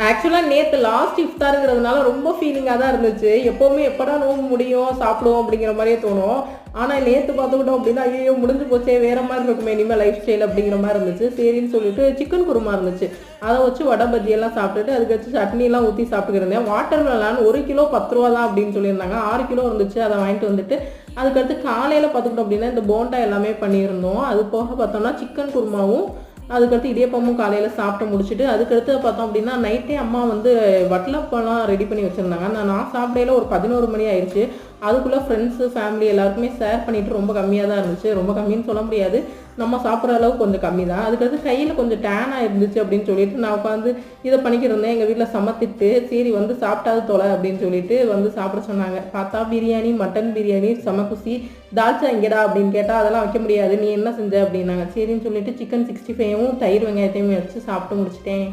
ஆக்சுவலாக நேற்று லாஸ்ட் இஃப்தாருங்கிறதுனால ரொம்ப ஃபீலிங்காக தான் இருந்துச்சு. எப்போவுமே எப்படா நோம்பு முடியும் சாப்பிடுவோம் அப்படிங்கிற மாதிரியே தோணும். ஆனால் நேற்று பார்த்துக்கிட்டோம் அப்படின்னா ஐயோ முடிஞ்சு போச்சே வேறு மாதிரி இருக்குமே இனிமேல் லைஃப் ஸ்டைல் அப்படிங்கிற மாதிரி இருந்துச்சு. சரின்னு சொல்லிட்டு சிக்கன் குருமா இருந்துச்சு, அதை வச்சு வடை பஜ்ஜியெல்லாம் சாப்பிட்டுட்டு அதுக்கு வச்சு சட்னிலாம் ஊற்றி சாப்பிட்டுக்கிருந்தேன். வாட்டர் மெலான் 1 கிலோ 10 ரூபா தான் அப்படின்னு சொல்லியிருந்தாங்க. 6 கிலோ இருந்துச்சு, அதை வாங்கிட்டு வந்துட்டு அதுக்கடுத்து காலையில் பார்த்துக்கிட்டோம் அப்படின்னா இந்த போண்டா எல்லாமே பண்ணியிருந்தோம். அது போக பார்த்தோம்னா சிக்கன் குருமாவும் அதுக்கடுத்து இடியப்பமும் காலையில் சாப்பிட்டு முடிச்சுட்டு அதுக்கடுத்து பார்த்தோம் அப்படின்னா நைட்டே அம்மா வந்து வட்டலப்பெல்லாம் ரெடி பண்ணி வச்சுருந்தாங்க. நான் சாப்பிடையில ஒரு 11 மணி ஆயிடுச்சு. அதுக்குள்ளே ஃப்ரெண்ட்ஸு ஃபேமிலி எல்லாருக்குமே ஷேர் பண்ணிவிட்டு ரொம்ப கம்மியாக தான் இருந்துச்சு. ரொம்ப கம்மின்னு சொல்ல முடியாது, நம்ம சாப்பிட்ற அளவுக்கு கொஞ்சம் கம்மி தான். அதுக்கடுத்து கையில் கொஞ்சம் டேனாக இருந்துச்சு அப்படின்னு சொல்லிட்டு நான் உட்காந்து இதை பண்ணிக்கிட்டு இருந்தேன். எங்கள் வீட்டில் சமத்திட்டு சரி வந்து சாப்பிட்டாது தொலை அப்படின்னு சொல்லிட்டு வந்து சாப்பிட சொன்னாங்க. பார்த்தா பிரியாணி, மட்டன் பிரியாணி, செம குசி. தால்ச்சா எங்கேடா அப்படின்னு கேட்டால் அதெல்லாம் வைக்க முடியாது, நீ என்ன செஞ்ச அப்படின்னாங்க. சரின்னு சொல்லிட்டு சிக்கன் 65யும் தயிர் வெங்காயத்தையும் வச்சு சாப்பிட்டு முடிச்சிட்டேன்.